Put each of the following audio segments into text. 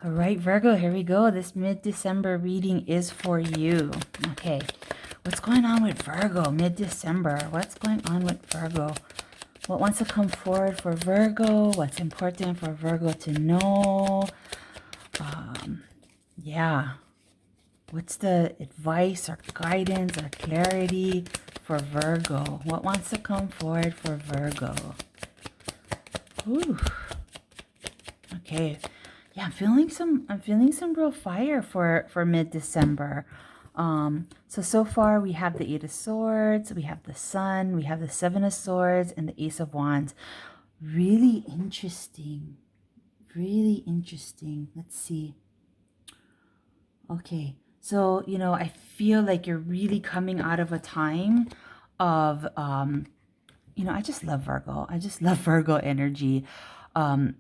All right, Virgo, here we go. This mid-December reading is for you. Okay, what's going on with Virgo mid-December? What's going on with Virgo? What wants to come forward for Virgo? What's important for Virgo to know? Yeah. What's the advice or guidance or clarity for Virgo? What wants to come forward for Virgo? Ooh. Okay. Yeah, I'm feeling some real fire for mid-December. So far we have the Eight of Swords, we have the Sun, we have the Seven of Swords, and the Ace of Wands. Really interesting. Really interesting. Let's see. Okay. So, I feel like you're really coming out of a time of I just love Virgo. I just love Virgo energy. Um,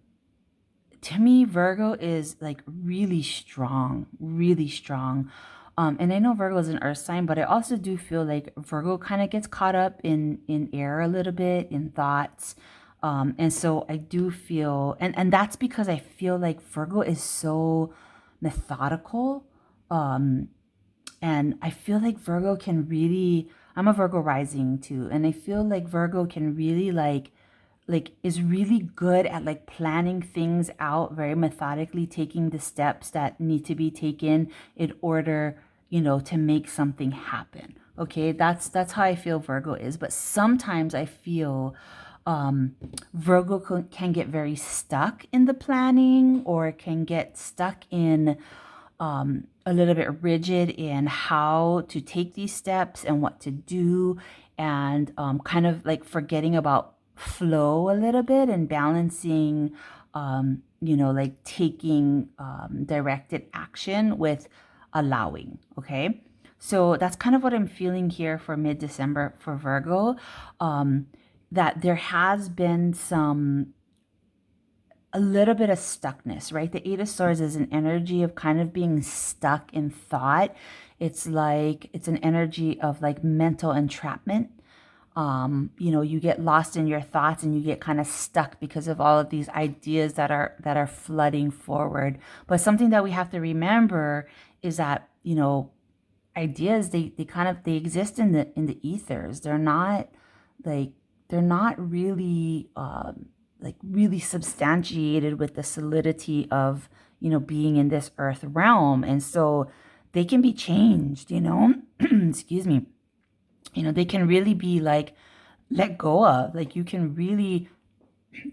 to me, Virgo is like really strong, really strong. And I know Virgo is an earth sign, but I also do feel like Virgo kind of gets caught up in air a little bit, in thoughts. And so I do feel, and that's because I feel like Virgo is so methodical. Um, and I feel like Virgo can really, I'm a Virgo rising too, and I feel like Virgo can really like is really good at like planning things out very methodically, taking the steps that need to be taken in order, to make something happen. Okay, that's how I feel Virgo is. But sometimes I feel Virgo can get very stuck in the planning, or can get stuck in a little bit rigid in how to take these steps and what to do, and kind of like forgetting about flow a little bit and balancing, like taking directed action with allowing. Okay. So that's kind of what I'm feeling here for mid-December for Virgo. That there has been a little bit of stuckness, right? The Eight of Swords is an energy of kind of being stuck in thought. It's like, it's an energy of like mental entrapment. You get lost in your thoughts and you get kind of stuck because of all of these ideas that are flooding forward. But something that we have to remember is that, ideas, they exist in the ethers. They're not like, they're not really like really substantiated with the solidity of, being in this earth realm. And so they can be changed, excuse me. They can really be like let go of. Like, you can really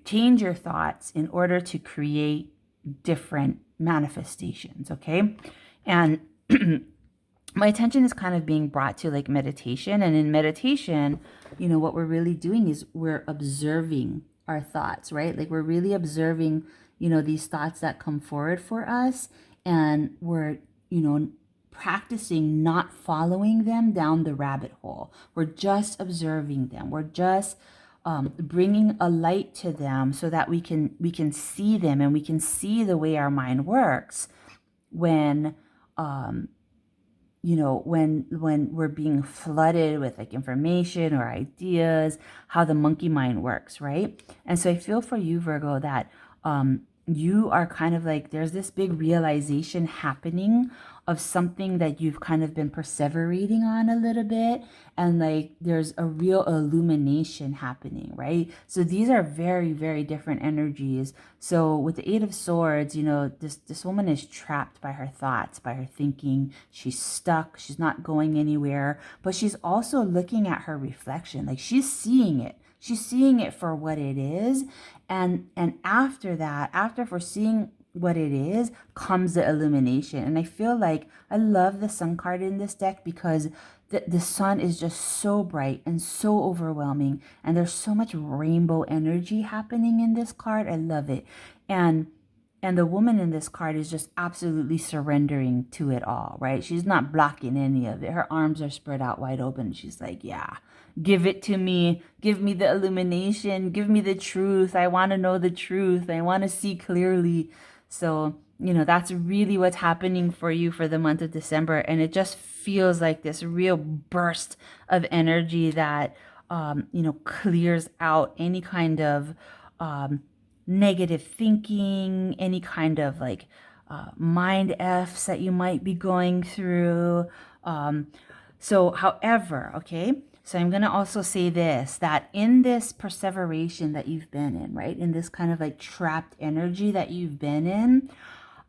change your thoughts in order to create different manifestations. Okay. And my attention is kind of being brought to like meditation. And in meditation, what we're really doing is we're observing our thoughts, right? Like, we're really observing, these thoughts that come forward for us. And we're, practicing not following them down the rabbit hole. We're just observing them. We're just bringing a light to them so that we can see them, and we can see the way our mind works when when we're being flooded with like information or ideas, how the monkey mind works, right? And so I feel for you, Virgo, that you are kind of like, there's this big realization happening of something that you've kind of been perseverating on a little bit, and like there's a real illumination happening, right? So these are very, very different energies. So with the Eight of Swords, this woman is trapped by her thoughts, by her thinking. She's stuck, she's not going anywhere, but she's also looking at her reflection. Like, she's seeing it. She's seeing it for what it is. And after that, after foreseeing what it is, comes the illumination. And I feel like I love the Sun card in this deck, because the sun is just so bright and so overwhelming, and there's so much rainbow energy happening in this card. I love it. And the woman in this card is just absolutely surrendering to it all, right? She's not blocking any of it. Her arms are spread out wide open. She's like, yeah, give it to me. Give me the illumination. Give me the truth. I want to know the truth. I want to see clearly. So, that's really what's happening for you for the month of December. And it just feels like this real burst of energy that, clears out any kind of negative thinking, any kind of like mind F's that you might be going through. So, however, okay, so I'm going to also say this, that in this perseveration that you've been in, right, in this kind of like trapped energy that you've been in,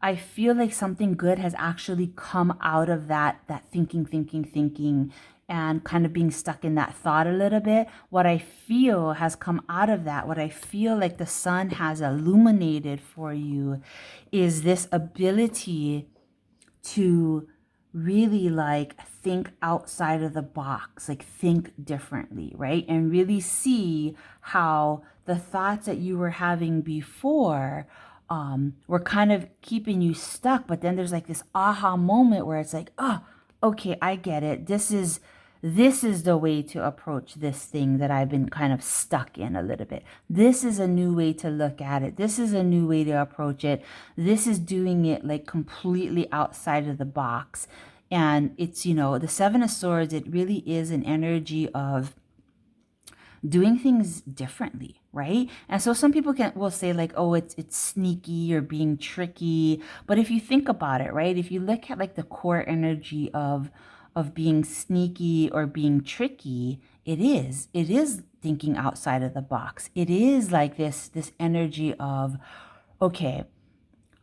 I feel like something good has actually come out of that thinking, and kind of being stuck in that thought a little bit. What I feel has come out of that, what I feel like the sun has illuminated for you, is this ability to really like think outside of the box, like think differently, right? And really see how the thoughts that you were having before were kind of keeping you stuck. But then there's like this aha moment where it's like, oh, okay, I get it. This is the way to approach this thing that I've been kind of stuck in a little bit. This is a new way to look at it. This is a new way to approach it. This is doing it like completely outside of the box. And it's, the Seven of Swords, it really is an energy of doing things differently, right? And so some people will say like, oh, it's sneaky or being tricky. But if you think about it, right? If you look at like the core energy of being sneaky or being tricky, it is thinking outside of the box. It is like this energy of, okay,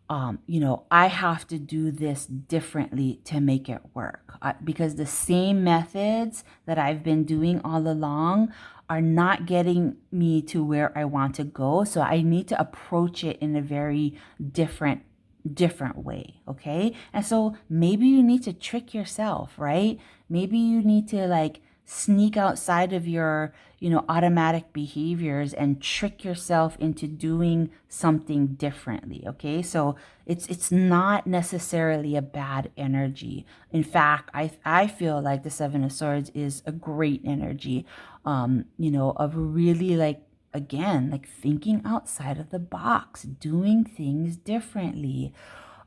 I have to do this differently to make it work, because the same methods that I've been doing all along are not getting me to where I want to go. So I need to approach it in a very different way. Okay. And so maybe you need to trick yourself, right? Maybe you need to like sneak outside of your, automatic behaviors and trick yourself into doing something differently. Okay. So it's not necessarily a bad energy. In fact, I feel like the Seven of Swords is a great energy, of really like, again, like thinking outside of the box, doing things differently.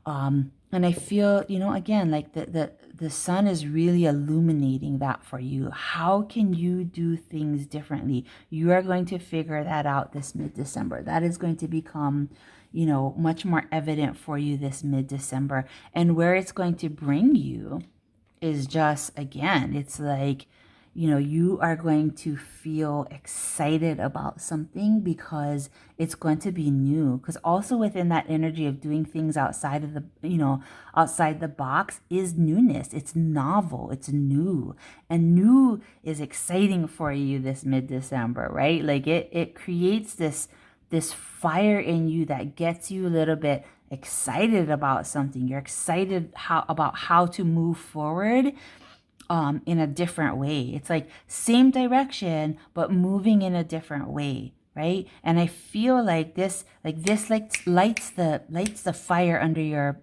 And I feel, again, like the sun is really illuminating that for you. How can you do things differently? You are going to figure that out this mid-December. That is going to become, much more evident for you this mid-December. And where it's going to bring you is just, again, it's like, you are going to feel excited about something because it's going to be new. Because also within that energy of doing things outside of the, outside the box is newness. It's novel. It's new. And new is exciting for you this mid-December, right? Like it creates this fire in you that gets you a little bit excited about something. You're excited about how to move forward in a different way. It's like same direction, but moving in a different way, right? And I feel like this lights the fire under your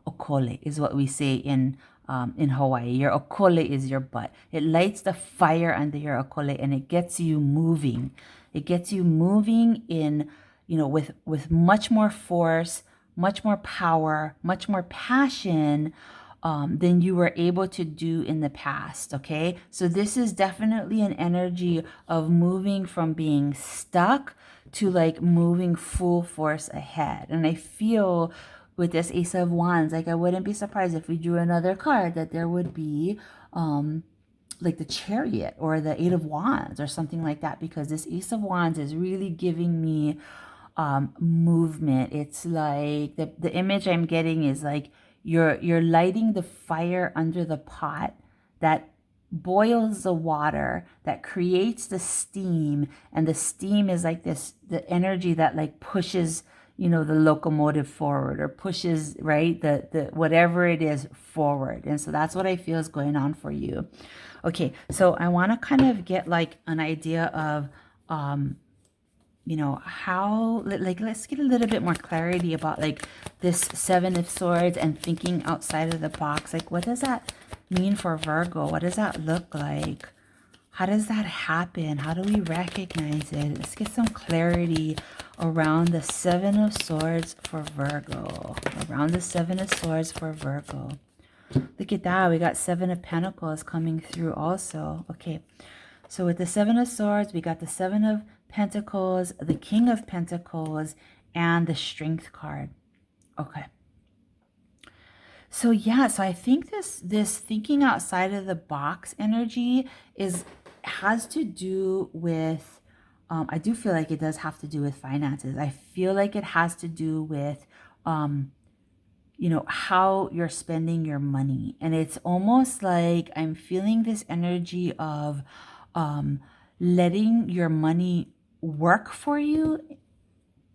okole, is what we say in Hawaii. Your okole is your butt. It lights the fire under your okole and it gets you moving. It gets you moving in, with much more force, much more power, much more passion, than you were able to do in the past. Okay. So this is definitely an energy of moving from being stuck to like moving full force ahead. And I feel with this Ace of Wands, like I wouldn't be surprised if we drew another card that there would be, like the Chariot or the Eight of Wands or something like that, because this Ace of Wands is really giving me movement. It's like the image I'm getting is like you're lighting the fire under the pot that boils the water, that creates the steam, and the steam is like the energy that like pushes the locomotive forward, or pushes, right, the whatever it is forward. And so that's what I feel is going on for you. Okay, so I want to kind of get like an idea of how, like, let's get a little bit more clarity about like this Seven of Swords and thinking outside of the box. Like, what does that mean for Virgo? What does that look like? How does that happen? How do we recognize it? Let's get some clarity around the Seven of Swords for Virgo. Around the Seven of Swords for Virgo. Look at that. We got Seven of Pentacles coming through also. Okay. So with the Seven of Swords, we got the Seven of Pentacles, the King of Pentacles, and the Strength card. Okay. So yeah, so I think this thinking outside of the box energy is has to do with I do feel like it does have to do with finances. I feel like it has to do with um how you're spending your money. And it's almost like I'm feeling this energy of um letting your money work for you,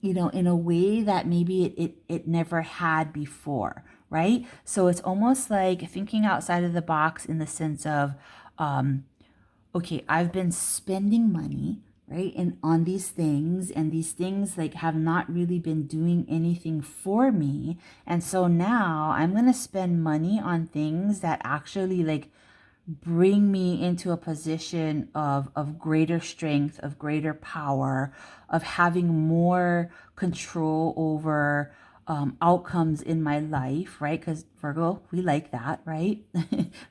in a way that maybe it never had before, right? So it's almost like thinking outside of the box in the sense of, okay, I've been spending money, right? And on these things, and these things like have not really been doing anything for me. And so now I'm going to spend money on things that actually like bring me into a position of greater strength, of greater power, of having more control over outcomes in my life, right? Because Virgo, we like that, right?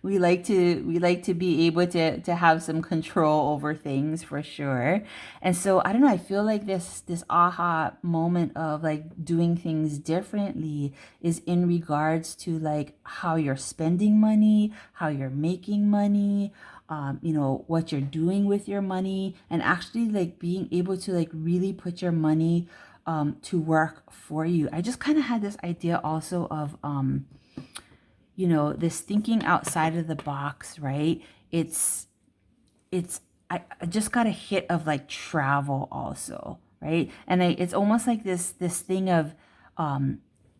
we like to be able to have some control over things for sure. And so I don't know, I feel like this aha moment of like doing things differently is in regards to like how you're spending money, how you're making money, what you're doing with your money, and actually like being able to like really put your money to work for you. I just kind of had this idea also of, this thinking outside of the box, right? It's, I just got a hit of like travel also, right? And it's almost like this thing of,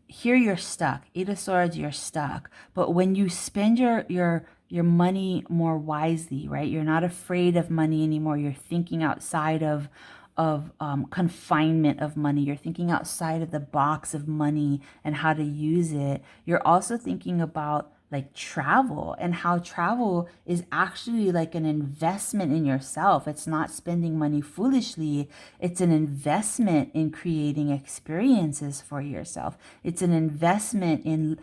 here you're stuck. Eight of Swords, you're stuck. But when you spend your money more wisely, right? You're not afraid of money anymore. You're thinking outside of confinement of money. You're thinking outside of the box of money and how to use it. You're also thinking about like travel and how travel is actually like an investment in yourself. It's not spending money foolishly. It's an investment in creating experiences for yourself. It's an investment in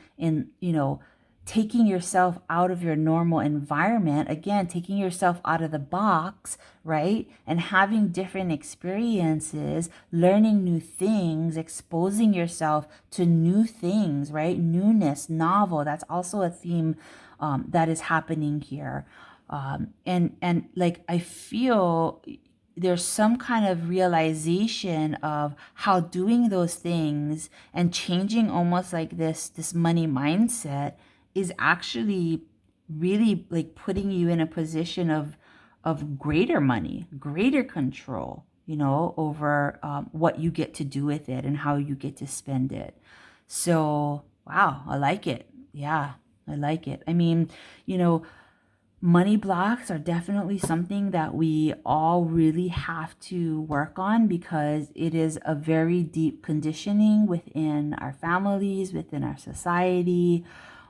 taking yourself out of your normal environment, again, taking yourself out of the box, right? And having different experiences, learning new things, exposing yourself to new things, right? Newness, novel, that's also a theme that is happening here. And like I feel there's some kind of realization of how doing those things and changing almost like this money mindset is actually really like putting you in a position of greater money, greater control, over what you get to do with it and how you get to spend it. So, wow, I like it. Yeah, I like it. I mean, money blocks are definitely something that we all really have to work on because it is a very deep conditioning within our families, within our society,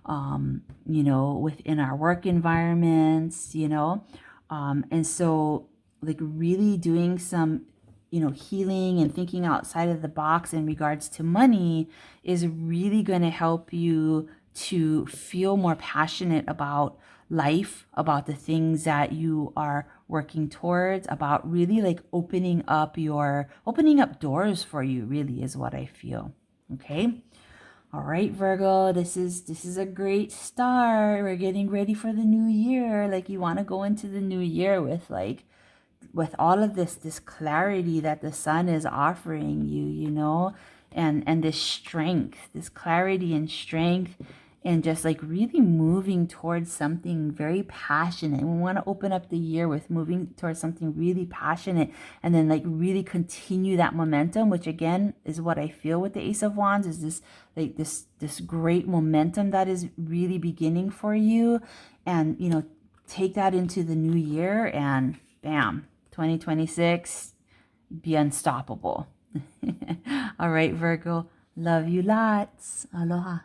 within our work environments, and so like really doing some, healing and thinking outside of the box in regards to money is really going to help you to feel more passionate about life, about the things that you are working towards, about really like opening up doors for you, really is what I feel. Okay. All right, Virgo, this is a great start. We're getting ready for the new year. Like you want to go into the new year with all of this clarity that the sun is offering you, and this strength, this clarity and strength, and just like really moving towards something very passionate. We want to open up the year with moving towards something really passionate and then like really continue that momentum, which again is what I feel with the Ace of Wands, is this great momentum that is really beginning for you. And take that into the new year and bam, 2026, be unstoppable. All right, Virgo, love you lots. Aloha.